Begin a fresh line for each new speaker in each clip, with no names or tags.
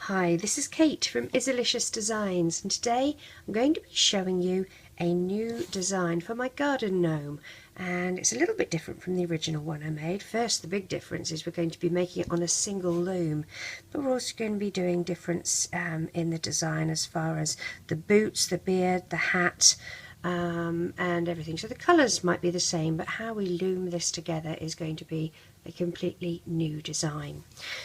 Hi, this is Kate from Izzalicious Designs, and today I'm going to be showing you a new design for my garden gnome, and it's a little bit different from the original one I made. First, the big difference is we're going to be making it on a single loom, but we're also going to be doing difference in the design as far as the boots, the beard, the hat, and everything. So the colours might be the same, but how we loom this together is going to be a completely new design.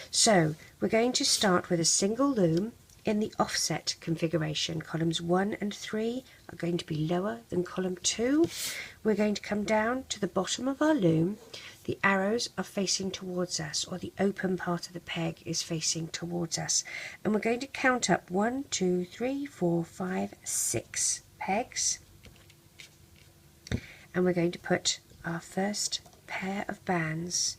So we're going to start with a single loom in the offset configuration. Columns 1 and 3 are going to be lower than column 2. We're going to come down to the bottom of our loom. The arrows are facing towards us, or the open part of the peg is facing towards us, and we're going to count up 1, 2, 3, 4, 5, 6 pegs, and we're going to put our first pair of bands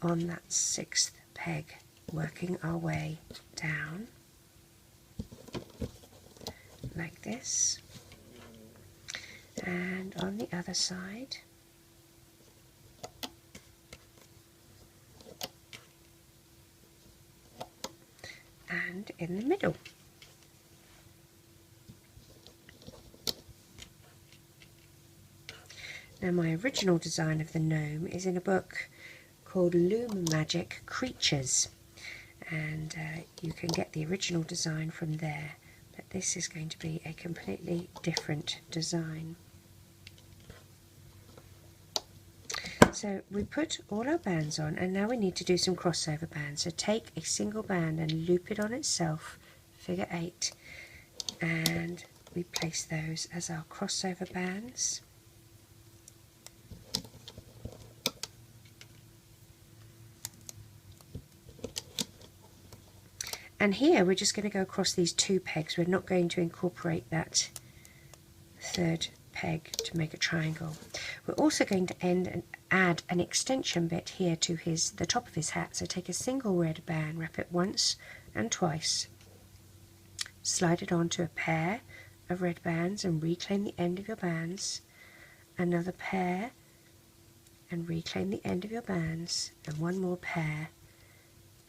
on that 6th peg, working our way down like this, and on the other side, and in the middle. Now, my original design of the gnome is in a book called Loom Magic Creatures, and you can get the original design from there, but this is going to be a completely different design. So we put all our bands on, and now we need to do some crossover bands. So take a single band and loop it on itself, figure 8, and we place those as our crossover bands. And here we're just going to go across these 2 pegs. We're not going to incorporate that 3rd peg to make a triangle. We're also going to add an extension bit here to the top of his hat. So take a single red band, wrap it once and twice, slide it onto a pair of red bands and reclaim the end of your bands, another pair and reclaim the end of your bands, and one more pair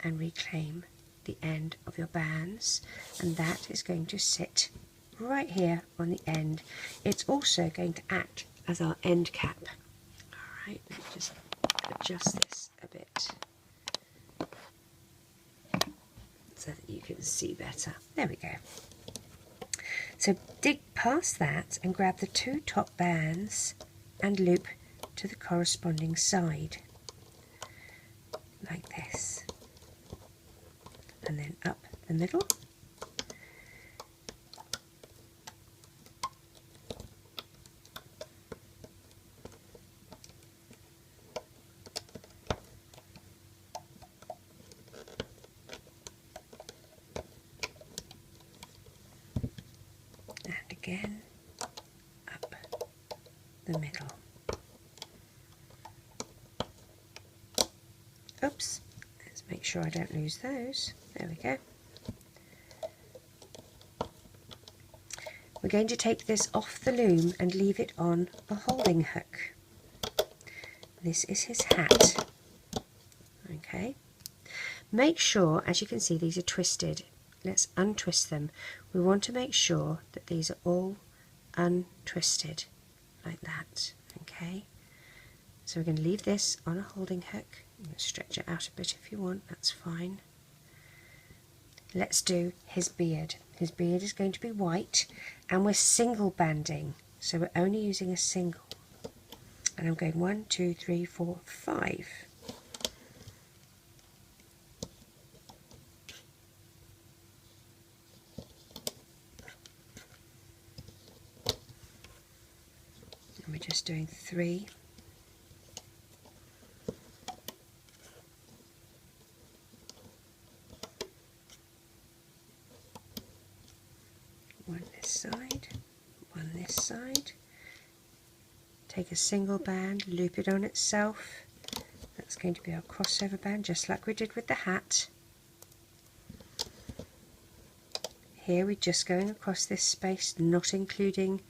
and reclaim the end of your bands, and that is going to sit right here on the end. It's also going to act as our end cap. Alright, let me just adjust this a bit so that you can see better. There we go. So dig past that and grab the 2 top bands and loop to the corresponding side like this, and then up the middle, and again up the middle. Oops, let's make sure I don't lose those. There we go. We're going to take this off the loom and leave it on a holding hook. This is his hat. Okay. Make sure, as you can see, these are twisted. Let's untwist them. We want to make sure that these are all untwisted like that. Okay. So we're going to leave this on a holding hook. You can stretch it out a bit if you want, that's fine. Let's do his beard. His beard is going to be white, and we're single banding, so we're only using a single. And I'm going 1, 2, 3, 4, 5. And we're just doing 3. One this side, one this side. Take a single band, loop it on itself. That's going to be our crossover band, just like we did with the hat. Here we're just going across this space, not including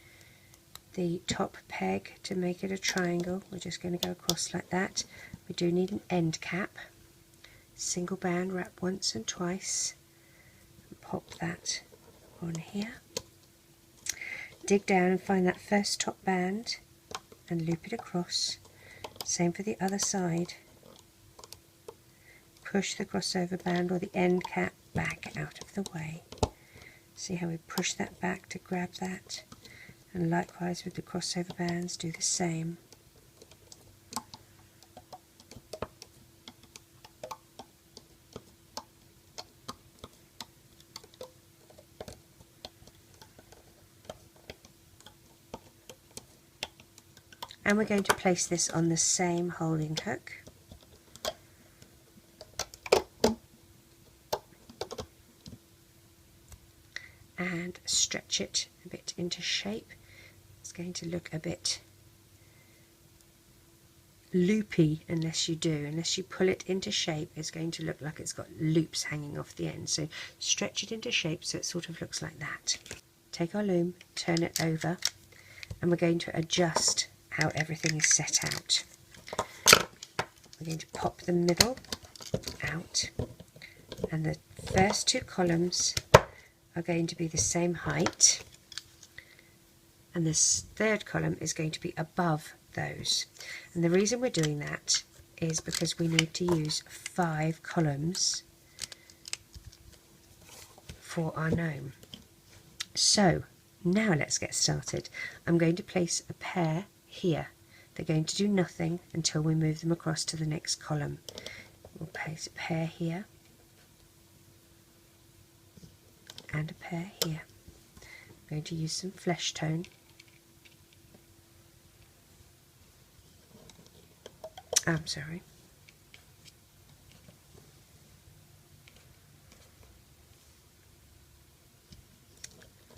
the top peg to make it a triangle. We're just going to go across like that. We do need an end cap. single band, wrap once and twice, and pop that on here. Dig down and find that first top band and loop it across. Same for the other side. Push the crossover band or the end cap back out of the way. See how we push that back to grab that? And likewise with the crossover bands, do the same. And we're going to place this on the same holding hook. And stretch it a bit into shape. It's going to look a bit loopy unless you pull it into shape. It's going to look like it's got loops hanging off the end. So stretch it into shape so it sort of looks like that. Take our loom, turn it over, and we're going to adjust how everything is set out. We're going to pop the middle out, and the first two columns are going to be the same height, and this third column is going to be above those. And the reason we're doing that is because we need to use 5 columns for our gnome. So now let's get started. I'm going to place a pair here. They're going to do nothing until we move them across to the next column. We'll place a pair here and a pair here. I'm going to use some flesh tone. I'm sorry.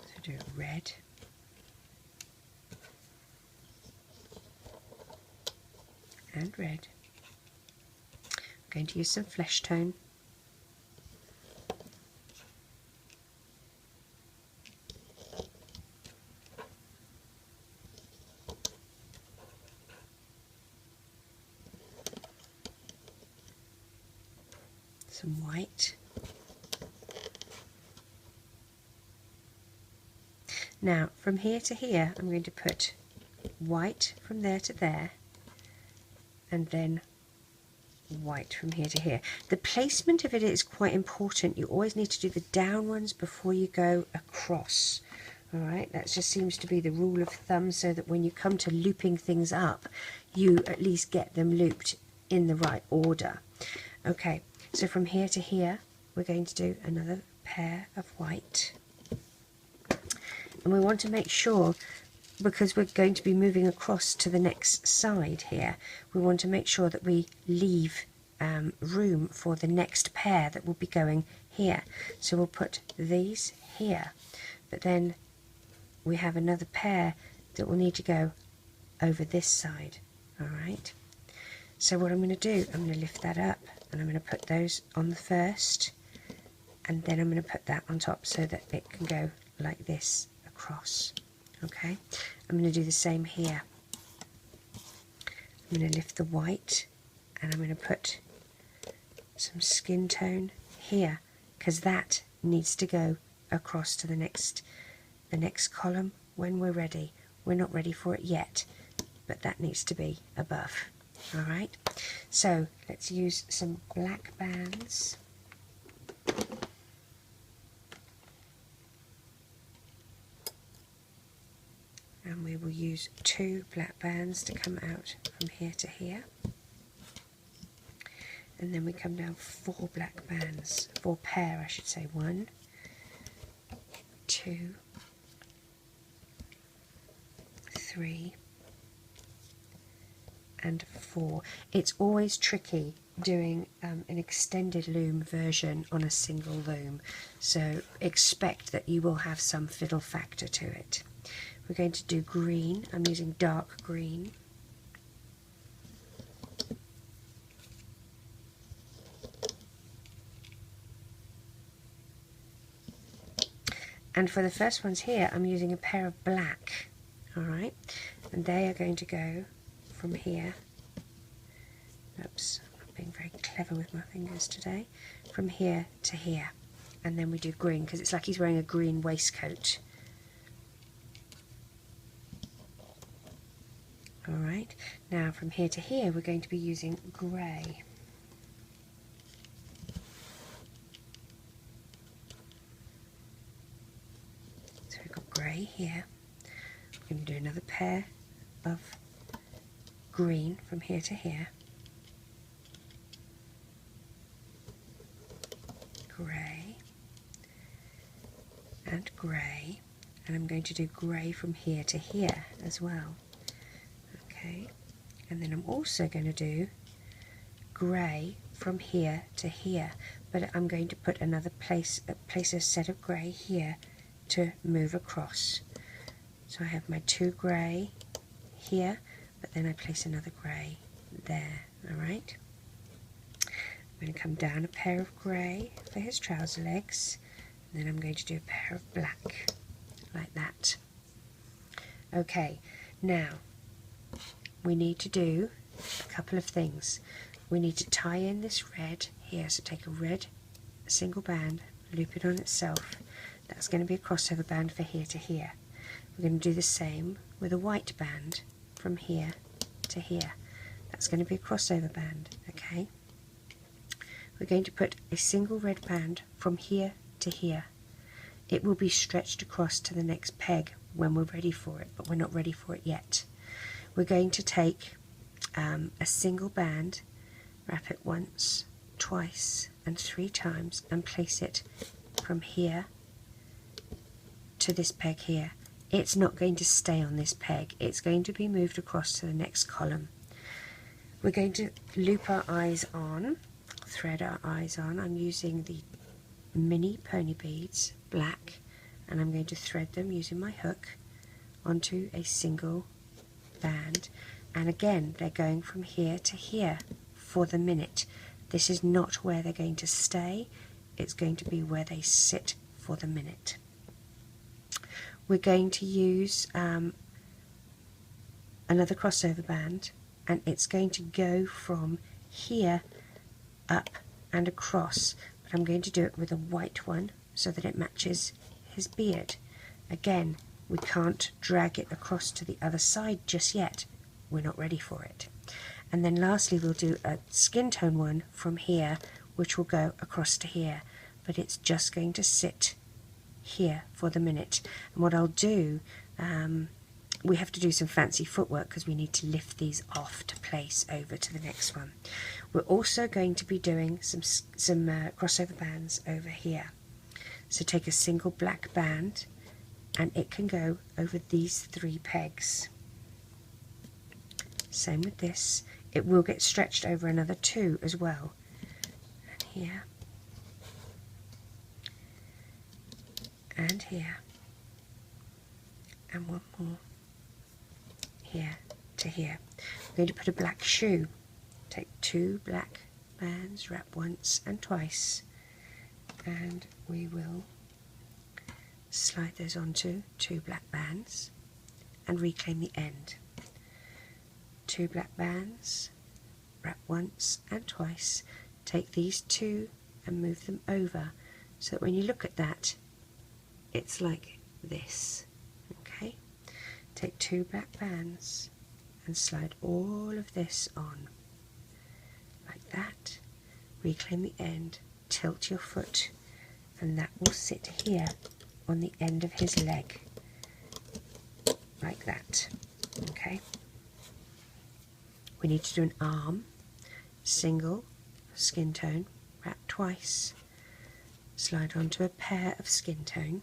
So do red. And red. I'm going to use some flesh tone. Some white. Now from here to here I'm going to put white from there to there, and then white from here to here. The placement of it is quite important. You always need to do the down ones before you go across. Alright, that just seems to be the rule of thumb, so that when you come to looping things up, you at least get them looped in the right order. Okay, so from here to here, we're going to do another pair of white. And we want to make sure, because we're going to be moving across to the next side here, we want to make sure that we leave room for the next pair that will be going here. So we'll put these here, but then we have another pair that will need to go over this side. Alright, so what I'm going to do, I'm going to lift that up and I'm going to put those on the first, and then I'm going to put that on top so that it can go like this across. Okay, I'm going to do the same here. I'm going to lift the white and I'm going to put some skin tone here, because that needs to go across to the next column when we're ready. We're not ready for it yet, but that needs to be above. Alright, so let's use some black bands. And we will use 2 black bands to come out from here to here. And then we come down 4 black bands, 4 pair I should say. 1, 2, 3, and 4. It's always tricky doing an extended loom version on a single loom, so expect that you will have some fiddle factor to it. We're going to do green. I'm using dark green. And for the first ones here, I'm using a pair of black. Alright, and they are going to go from here. Oops, I'm being very clever with my fingers today, from here to here. And then we do green, because it's like he's wearing a green waistcoat. Alright, now from here to here we're going to be using grey. So we've got grey here. We're going to do another pair of green from here to here. Grey and grey, and I'm going to do grey from here to here as well. Okay, and then I'm also going to do grey from here to here, but I'm going to put another place a set of grey here to move across. So I have my 2 grey here, but then I place another grey there. Alright, I'm going to come down a pair of grey for his trouser legs, and then I'm going to do a pair of black like that. Okay, now we need to do a couple of things. We need to tie in this red here, so take a red single band, loop it on itself. That's going to be a crossover band for here to here. We're going to do the same with a white band from here to here. That's going to be a crossover band, okay? We're going to put a single red band from here to here. It will be stretched across to the next peg when we're ready for it, but we're not ready for it yet. We're going to take a single band, wrap it once, twice and 3 times and place it from here to this peg here. It's not going to stay on this peg, it's going to be moved across to the next column. We're going to loop our eyes on, thread our eyes on. I'm using the mini pony beads, black, and I'm going to thread them using my hook onto a single band, and again they're going from here to here for the minute. This is not where they're going to stay, it's going to be where they sit for the minute. We're going to use another crossover band, and it's going to go from here up and across, but I'm going to do it with a white one so that it matches his beard. Again, we can't drag it across to the other side just yet, we're not ready for it. And then lastly we'll do a skin tone one from here, which will go across to here, but it's just going to sit here for the minute. And what I'll do, we have to do some fancy footwork because we need to lift these off to place over to the next one. We're also going to be doing some crossover bands over here. So take a single black band and it can go over these 3 pegs. Same with this. It will get stretched over another 2 as well. And here. And here. And one more. Here to here. I'm going to put a black shoe. Take 2 black bands, wrap once and twice. And we will slide those onto 2 black bands and reclaim the end. 2 black bands, wrap once and twice, take these 2 and move them over so that when you look at that it's like this. Okay, take 2 black bands and slide all of this on like that, reclaim the end, tilt your foot, and that will sit here on the end of his leg like that. Okay, we need to do an arm, single skin tone, wrap twice, slide onto a pair of skin tone,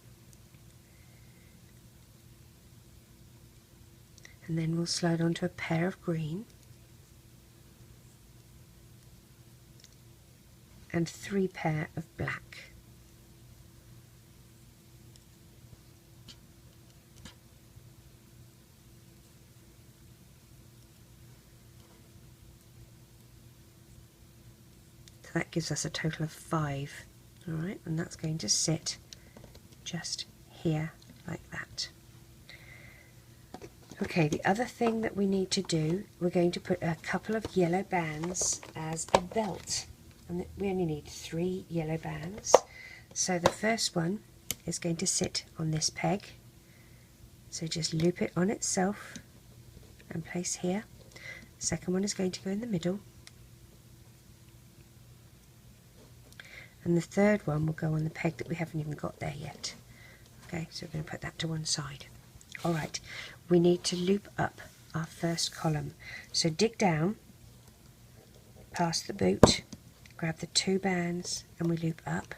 and then we'll slide onto a pair of green and 3 pair of black. So that gives us a total of 5. Alright, and that's going to sit just here like that. Okay, the other thing that we need to do, we're going to put a couple of yellow bands as a belt, and we only need 3 yellow bands. So the first one is going to sit on this peg, so just loop it on itself and place here. The second one is going to go in the middle, and the third one will go on the peg that we haven't even got there yet. Okay, so we're going to put that to one side. Alright, we need to loop up our first column. So dig down, past the boot, grab the 2 bands, and we loop up,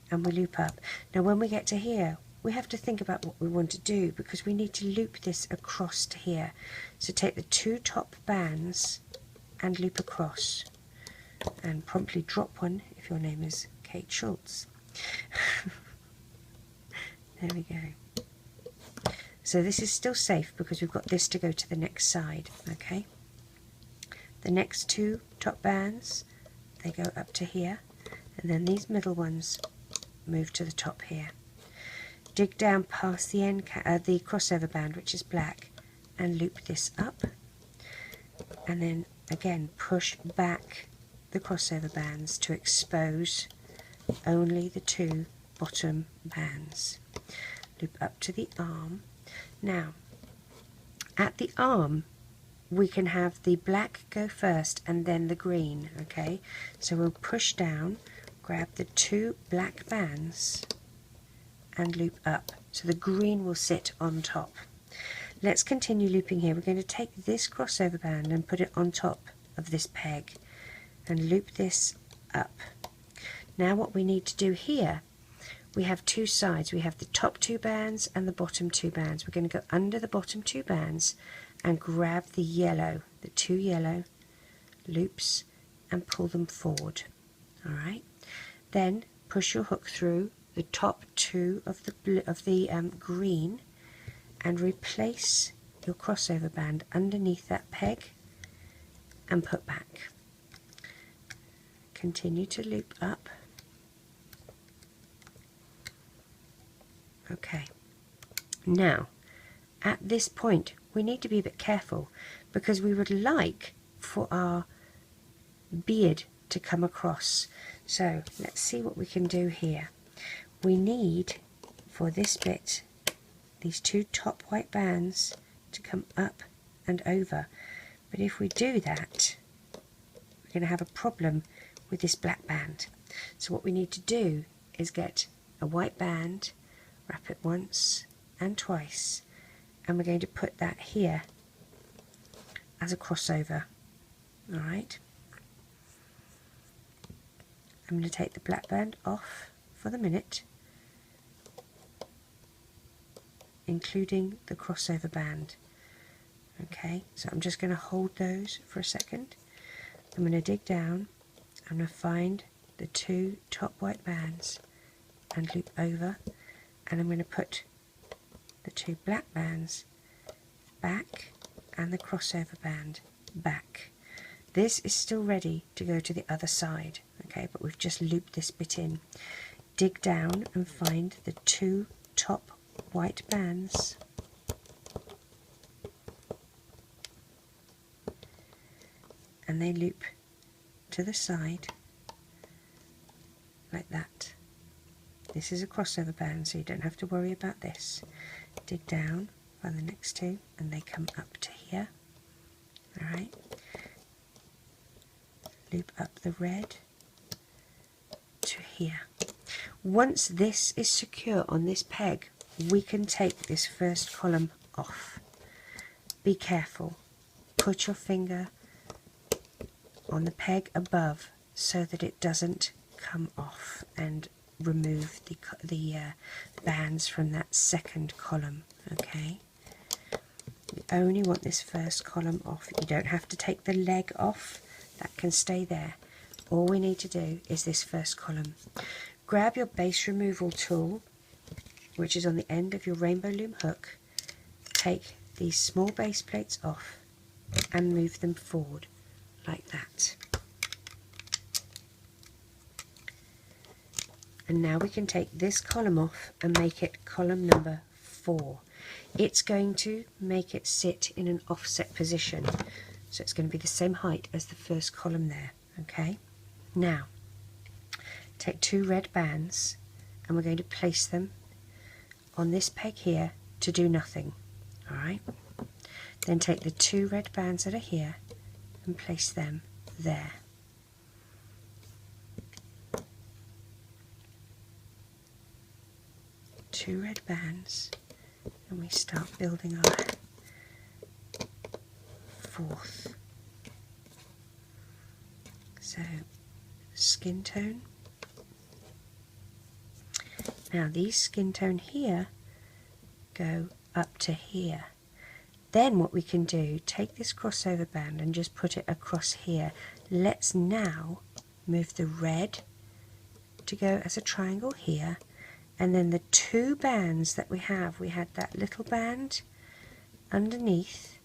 and we loop up. Now when we get to here, we have to think about what we want to do, because we need to loop this across to here. So take the 2 top bands and loop across, and promptly drop one if your name is Kate Schultz. There we go. So this is still safe because we've got this to go to the next side, okay? The next 2 top bands, they go up to here, and then these middle ones move to the top here. Dig down past the end, the crossover band, which is black, and loop this up, and then again push back the crossover bands to expose only the 2 bottom bands. Loop up to the arm. Now, at the arm, we can have the black go first and then the green, okay? So we'll push down, grab the 2 black bands and loop up. So the green will sit on top. Let's continue looping here. We're going to take this crossover band and put it on top of this peg and loop this up. Now what we need to do here, we have 2 sides. We have the top 2 bands and the bottom 2 bands. We're going to go under the bottom 2 bands and grab the yellow, the 2 yellow loops, and pull them forward. Alright, then push your hook through the top 2 of the green and replace your crossover band underneath that peg and put back. Continue to loop up. Okay, now at this point we need to be a bit careful because we would like for our beard to come across. So let's see what we can do here. We need, for this bit, these 2 top white bands to come up and over, but if we do that we're going to have a problem with this black band. So what we need to do is get a white band, wrap it once and twice, and we're going to put that here as a crossover. Alright, I'm going to take the black band off for the minute, including the crossover band. Okay, so I'm just going to hold those for a second. I'm going to dig down, I'm going to find the 2 top white bands and loop over, and I'm going to put the 2 black bands back and the crossover band back. This is still ready to go to the other side, okay, but we've just looped this bit in. Dig down and find the 2 top white bands and they loop to the side like that. This is a crossover band, so you don't have to worry about this. Dig down, find the next 2, and they come up to here. Alright, loop up the red to here. Once this is secure on this peg, we can take this first column off. Be careful, put your finger on the peg above so that it doesn't come off and remove the bands from that second column. Okay, you only want this first column off. You don't have to take the leg off, that can stay there. All we need to do is this first column. Grab your base removal tool, which is on the end of your Rainbow Loom hook, take these small base plates off and move them forward like that. And now we can take this column off and make it column number 4. it's going to make it sit in an offset position. So it's going to be the same height as the first column there. Okay, now take 2 red bands and we're going to place them on this peg here to do nothing. Alright, then take the 2 red bands that are here and place them there. Two red bands, and we start building our 4th. So, skin tone. Now these skin tone here go up to here. Then what we can do, take this crossover band and just put it across here. Let's now move the red to go as a triangle here, and then the 2 bands that we had that little band underneath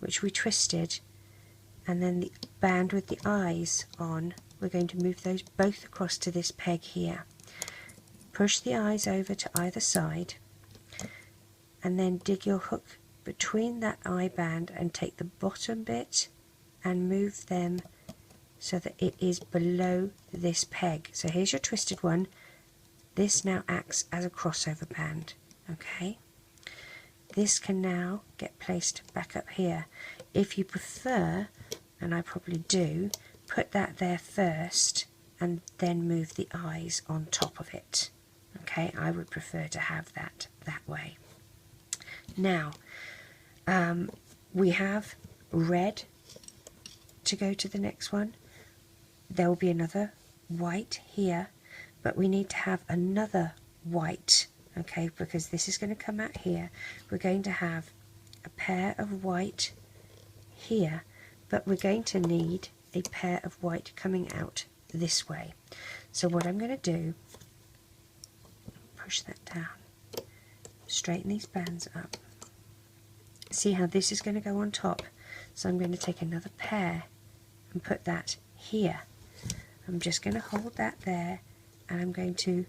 which we twisted, and then the band with the eyes on, we're going to move those both across to this peg here. Push the eyes over to either side and then dig your hook between that eye band and take the bottom bit and move them so that it is below this peg. So here's your twisted one. This now acts as a crossover band. Okay, this can now get placed back up here. If you prefer, and I probably do, put that there first and then move the eyes on top of it. Okay, I would prefer to have that way. Now we have red to go to the next one. There will be another white here, but we need to have another white, okay, because this is going to come out here. We're going to have a pair of white here, but we're going to need a pair of white coming out this way. So what I'm going to do, push that down, straighten these bands up. See how this is going to go on top? So I'm going to take another pair and put that here. I'm just going to hold that there, and I'm going to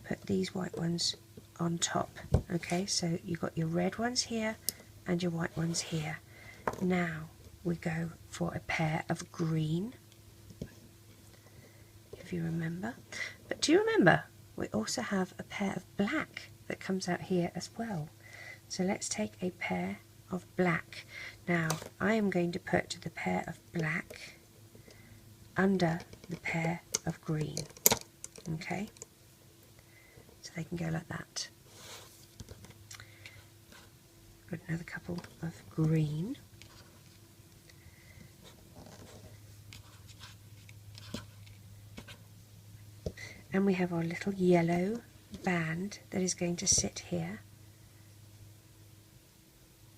put these white ones on top. Okay, so you've got your red ones here and your white ones here. Now we go for a pair of green, if you remember. But do you remember, we also have a pair of black that comes out here as well. So let's take a pair of black. Now I am going to put the pair of black under the pair of green. Okay, so they can go like that. Got another couple of green. And we have our little yellow band that is going to sit here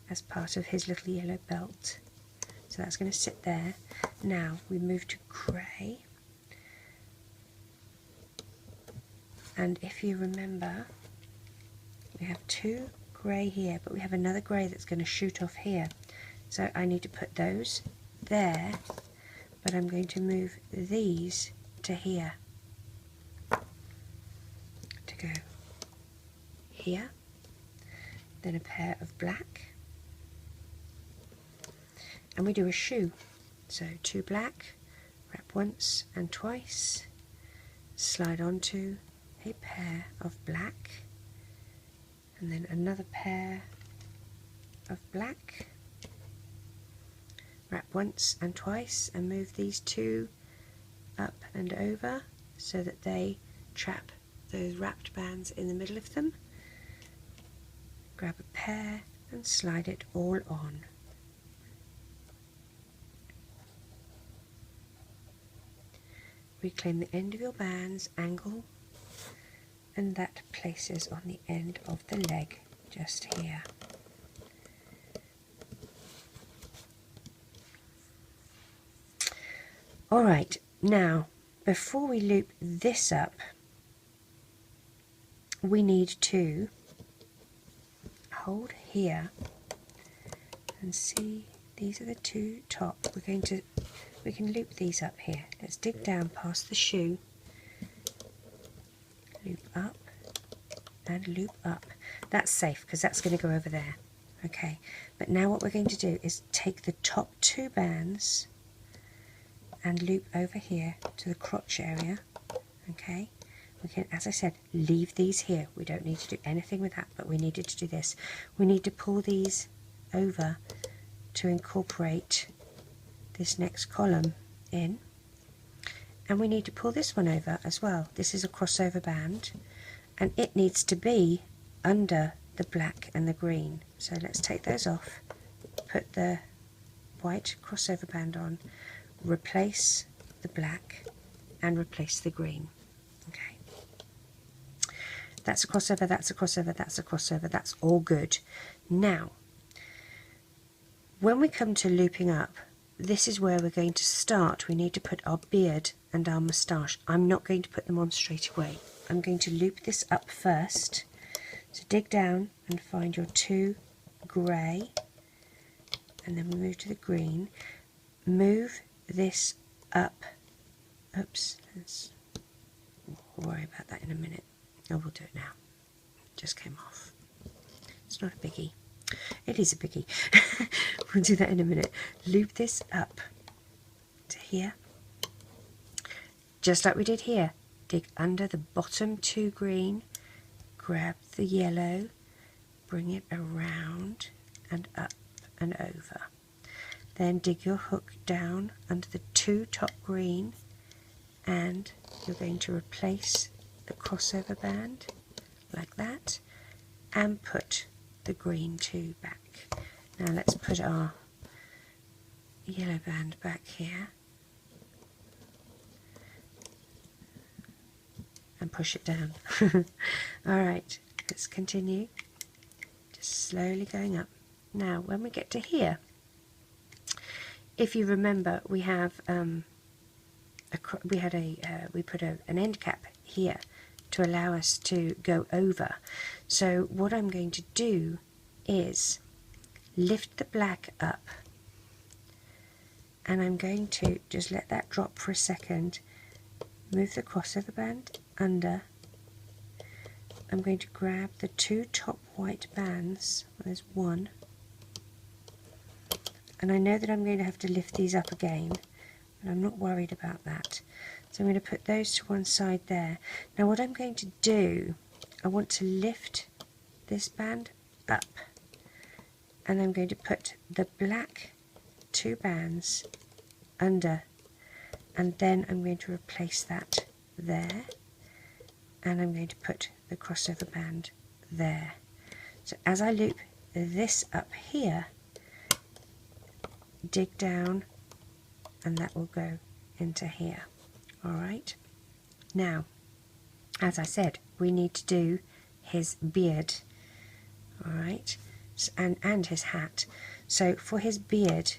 as part of his little yellow belt. So that's going to sit there. Now we move to grey. And if you remember, we have 2 grey here, but we have another grey that's going to shoot off here. So I need to put those there, but I'm going to move these to here. To go here. Then a pair of black. And we do a shoe. So 2 black, wrap once and twice, slide onto a pair of black, and then another pair of black, wrap once and twice, and move these 2 up and over so that they trap those wrapped bands in the middle of them. Grab a pair and slide it all on. Reclaim the end of your bands, angle, and that places on the end of the leg just here. Alright, now before we loop this up, we need to hold here and see, these are the 2 top. We can loop these up here. Let's dig down past the shoe, loop up and loop up. That's safe because that's going to go over there. Okay, but now what we're going to do is take the top 2 bands and loop over here to the crotch area. Okay, we can, as I said, leave these here. We don't need to do anything with that, but we needed to do this. We need to pull these over to incorporate this next column in, and we need to pull this one over as well. This is a crossover band, and it needs to be under the black and the green. So let's take those off, put the white crossover band on, replace the black and replace the green. Okay, that's a crossover, that's a crossover, that's a crossover, that's all good. Now when we come to looping up, this is where we're going to start. We need to put our beard and our moustache. I'm not going to put them on straight away. I'm going to loop this up first. So dig down and find your 2 grey, and then we move to the green. Move this up. Oops, we'll worry about that in a minute. Oh, we'll do it now. It just came off. It's not a biggie. It is a biggie. We'll do that in a minute. Loop this up to here, just like we did here. Dig under the bottom 2 green, grab the yellow, bring it around and up and over. Then dig your hook down under the 2 top green, and you're going to replace the crossover band like that and put the green 2 back. Now let's put our yellow band back here and push it down. Alright, let's continue, just slowly going up. Now when we get to here, if you remember, we have we put an end cap here to allow us to go over. So what I'm going to do is lift the black up, and I'm going to just let that drop for a second, move the crossover band under. I'm going to grab the 2 top white bands. There's 1, and I know that I'm going to have to lift these up again, but I'm not worried about that. So I'm going to put those to one side there. Now what I'm going to do, I want to lift this band up, and I'm going to put the black 2 bands under, and then I'm going to replace that there, and I'm going to put the crossover band there. So as I loop this up here, dig down, and that will go into here. Alright, now as I said, we need to do his beard, alright, and his hat. So for his beard,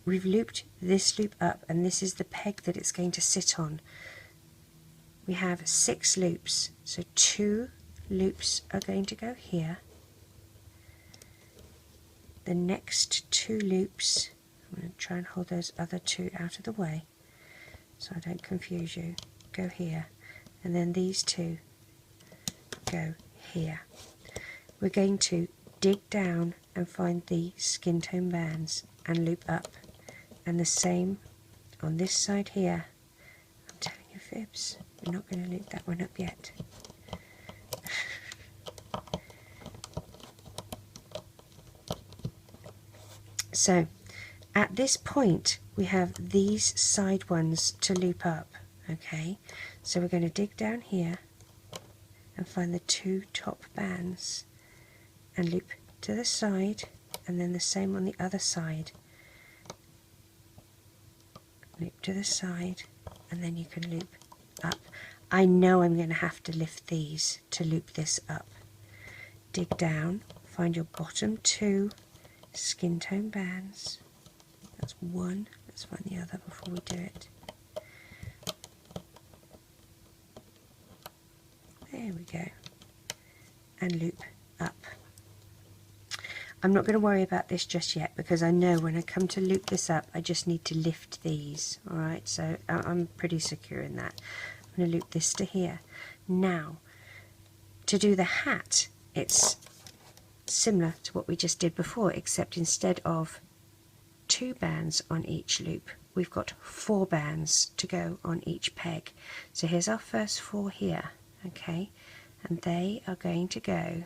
we've looped this loop up, and this is the peg that it's going to sit on. We have 6 loops, so 2 loops are going to go here. The next 2 loops, I'm going to try and hold those other 2 out of the way so I don't confuse you, go here, and then these 2 go here. We're going to dig down and find the skin tone bands and loop up, and the same on this side here. I'm telling you fibs, we're not going to loop that one up yet. So at this point we have these side ones to loop up. Okay, so we're going to dig down here and find the 2 top bands and loop to the side, and then the same on the other side. Loop to the side, and then you can loop up. I know I'm going to have to lift these to loop this up. Dig down, find your bottom 2 skin tone bands. That's 1. Let's find the other before we do it. There we go. And loop up. I'm not going to worry about this just yet, because I know when I come to loop this up I just need to lift these. Alright, so I'm pretty secure in that. I'm going to loop this to here. Now, to do the hat, it's similar to what we just did before, except instead of 2 bands on each loop, we've got 4 bands to go on each peg. So here's our first 4 here, okay, and they are going to go,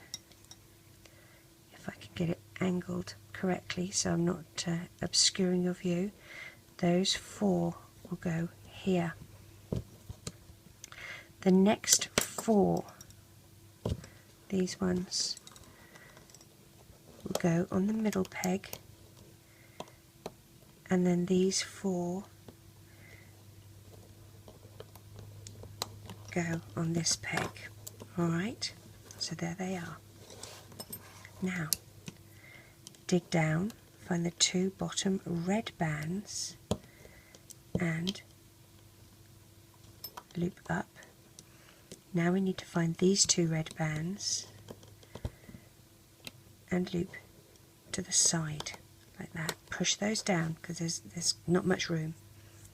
if I can get it angled correctly so I'm not obscuring your view, those 4 will go here. The next 4, these ones, will go on the middle peg, and then these 4 go on this peg. Alright, so there they are. Now, dig down, find the 2 bottom red bands and loop up. Now we need to find these 2 red bands and loop to the side like that. Push those down because there's not much room.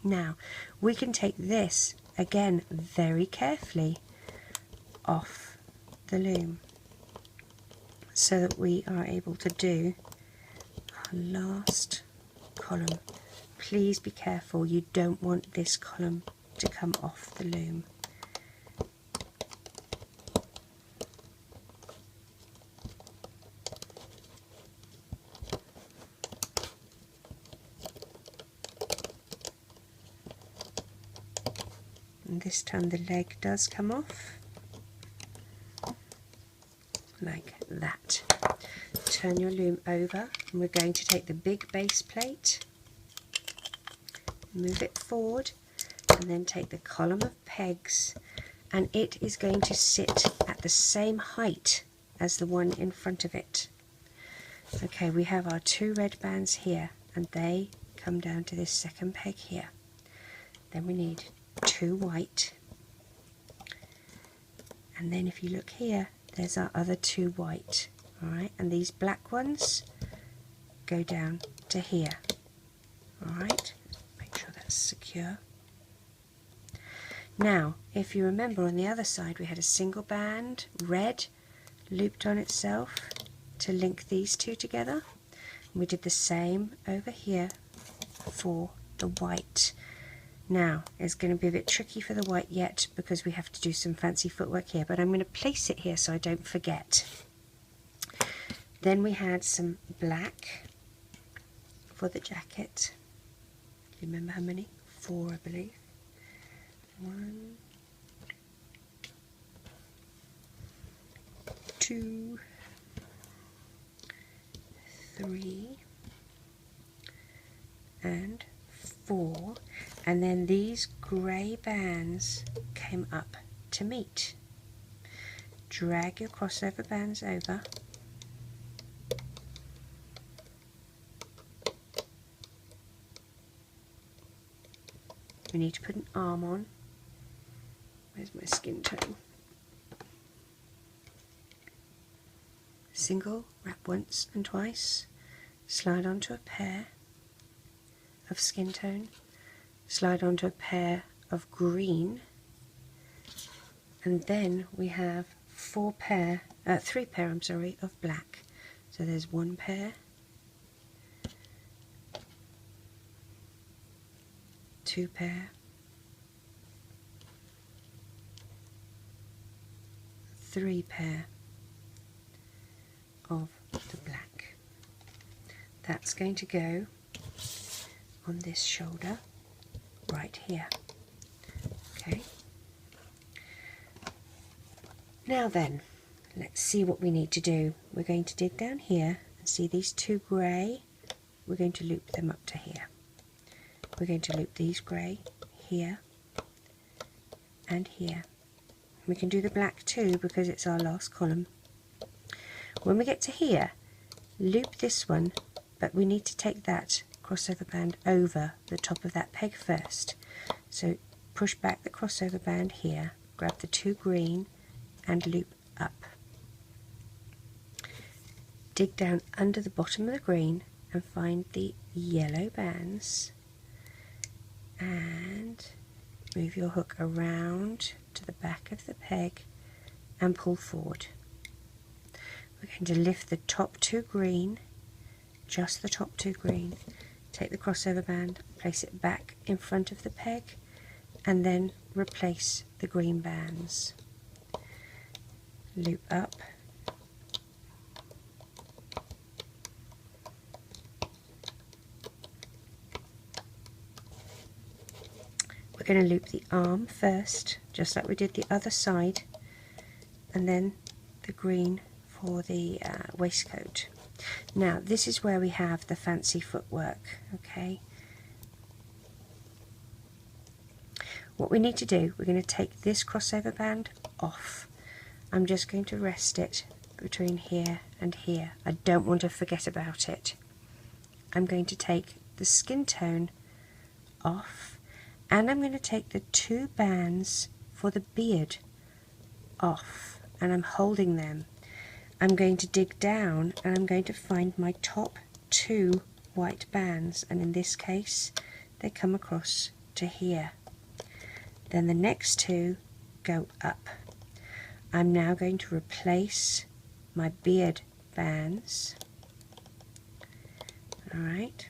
Now we can take this again very carefully off the loom so that we are able to do our last column. Please be careful, you don't want this column to come off the loom. And this time the leg does come off, like that. Turn your loom over and we're going to take the big base plate, move it forward, and then take the column of pegs, and it is going to sit at the same height as the one in front of it. Okay, we have our 2 red bands here and they come down to this second peg here. Then we need 2 white, and then if you look here, there's our other 2 white. Alright, and these black ones go down to here. Alright, make sure that's secure. Now, if you remember, on the other side we had a single band, red, looped on itself to link these 2 together. And we did the same over here for the white. Now, it's going to be a bit tricky for the white yet because we have to do some fancy footwork here, but I'm going to place it here so I don't forget. Then we had some black for the jacket. Do you remember how many? 4, I believe. 1, 2, 3, and 4, and then these grey bands came up to meet. Drag your crossover bands over, we need to put an arm on. Where's my skin tone? Single, wrap once and twice, slide onto a pair of skin tone, slide onto a pair of green, and then we have 3 pair of black. So there's 1 pair, 2 pair, 3 pair of the black. That's going to go on this shoulder right here. Okay. Now then, let's see what we need to do. We're going to dig down here and see these 2 grey. We're going to loop them up to here. We're going to loop these grey here and here. We can do the black too because it's our last column. When we get to here, loop this one, but we need to take that crossover band over the top of that peg first. So push back the crossover band here, grab the 2 green and loop up. Dig down under the bottom of the green and find the yellow bands and move your hook around to the back of the peg and pull forward. going to lift the top 2 green, just the top 2 green, take the crossover band, place it back in front of the peg, and then replace the green bands. Loop up, we're going to loop the arm first, just like we did the other side, and then the green for the waistcoat. Now this is where we have the fancy footwork, okay? What we need to do, we're going to take this crossover band off. I'm just going to rest it between here and here. I don't want to forget about it. I'm going to take the skin tone off, and I'm going to take the 2 bands for the beard off, and I'm holding them. I'm going to dig down and I'm going to find my top 2 white bands, and in this case they come across to here. Then the next 2 go up. I'm now going to replace my beard bands, alright,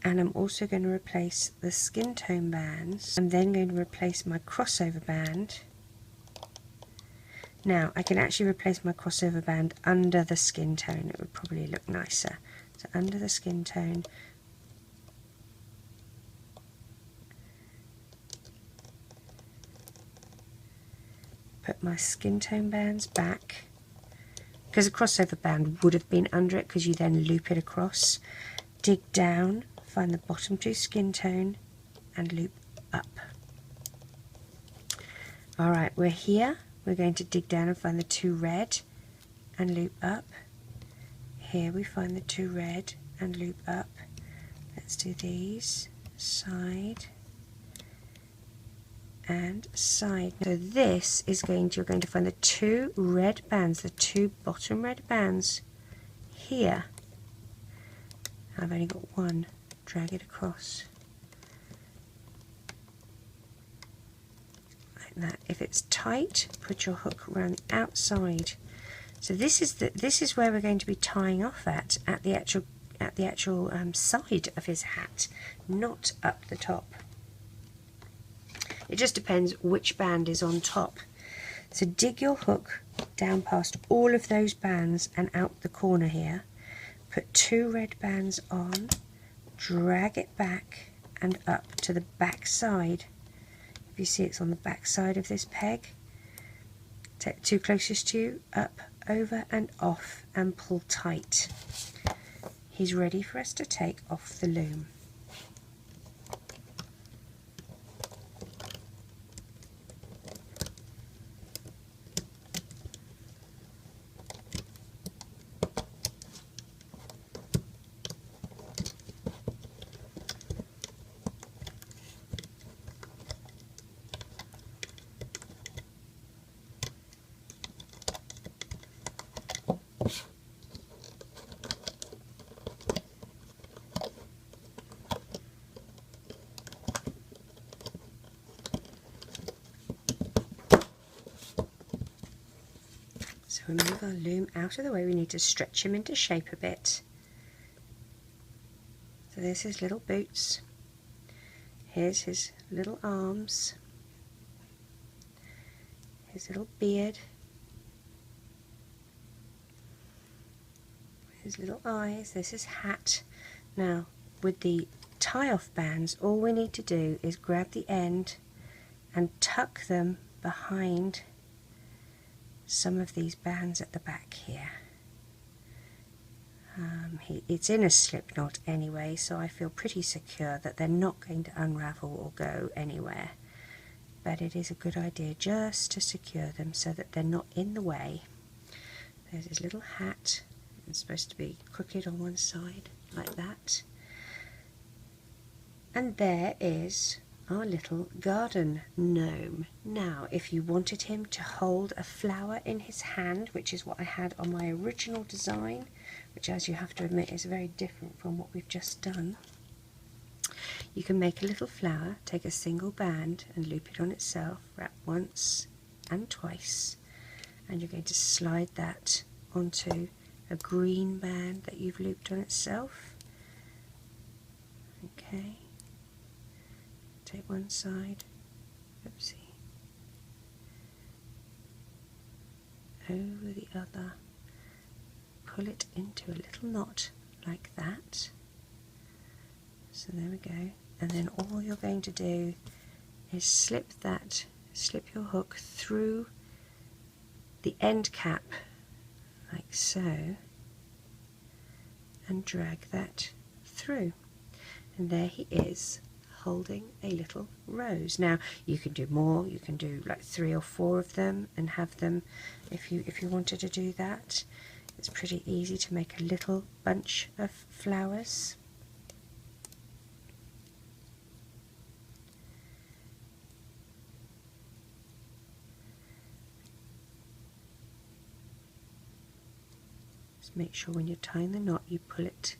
and I'm also going to replace the skin tone bands. I'm then going to replace my crossover band. Now I can actually replace my crossover band under the skin tone, it would probably look nicer. So under the skin tone, put my skin tone bands back, because a crossover band would have been under it because you then loop it across. Dig down, find the bottom 2 skin tone and loop up. Alright, we're here. We're going to dig down and find the 2 red and loop up. Here we find the 2 red and loop up. Let's do these, side and side. So this is you're going to find the 2 red bands, the 2 bottom red bands here. I've only got 1, drag it across. Like that. If it's tight, put your hook around the outside. So this is where we're going to be tying off at the actual side of his hat, not up the top. It just depends which band is on top. So dig your hook down past all of those bands and out the corner here. Put 2 red bands on, drag it back and up to the back side. If you see, it's on the back side of this peg. Take the 2 closest to you, up, over and off, and pull tight. He's ready for us to take off the loom. So we move our loom out of the way. We need to stretch him into shape a bit. So there's his little boots. Here's his little arms. His little beard. His little eyes. There's his hat. Now, with the tie-off bands, all we need to do is grab the end and tuck them behind some of these bands at the back here. It's in a slip knot anyway, so I feel pretty secure that they're not going to unravel or go anywhere. But it is a good idea just to secure them so that they're not in the way. There's his little hat. It's supposed to be crooked on one side, like that. And there is our little garden gnome. Now, if you wanted him to hold a flower in his hand, which is what I had on my original design, which, as you have to admit, is very different from what we've just done, you can make a little flower, take a single band and loop it on itself, wrap once and twice, and you're going to slide that onto a green band that you've looped on itself. Okay, take one side, oopsie, over the other, pull it into a little knot like that. So there we go, and then all you're going to do is slip your hook through the end cap like so, and drag that through, and there he is holding a little rose. Now you can do more, you can do like 3 or 4 of them and have them, if you wanted to do that. It's pretty easy to make a little bunch of flowers. Just make sure when you're tying the knot you pull it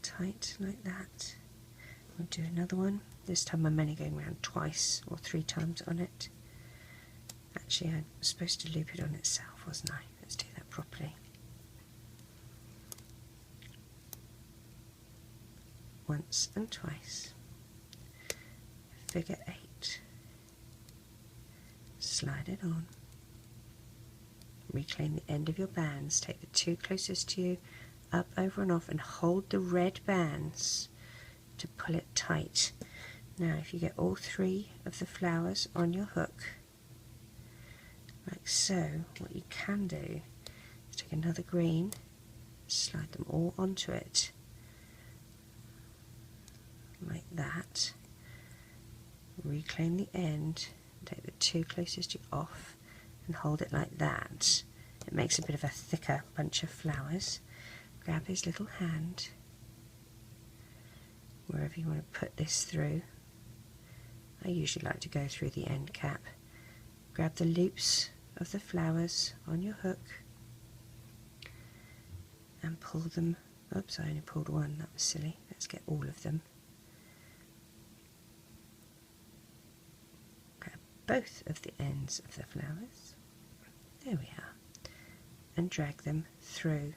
tight like that. We'll do another one. This time I'm only going around twice or 3 times on it. Actually, I was supposed to loop it on itself, wasn't I? Let's do that properly. Once and twice. Figure 8. Slide it on. Reclaim the end of your bands. Take the 2 closest to you, up, over and off, and hold the red bands to pull it tight. Now if you get all 3 of the flowers on your hook like so, what you can do is take another green, slide them all onto it like that, reclaim the end, take the 2 closest to you off and hold it like that. It makes a bit of a thicker bunch of flowers. Grab his little hand, wherever you want to put this through. I usually like to go through the end cap. Grab the loops of the flowers on your hook and pull them. Oops, I only pulled one, that was silly. Let's get all of them. Grab both of the ends of the flowers. There we are. And drag them through.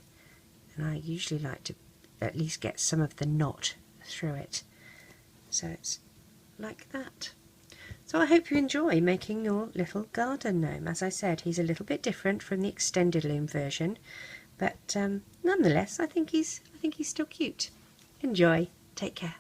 And I usually like to at least get some of the knot through it. So it's like that. So I hope you enjoy making your little garden gnome. As I said, he's a little bit different from the extended loom version, but nonetheless I think he's still cute. Enjoy. Take care.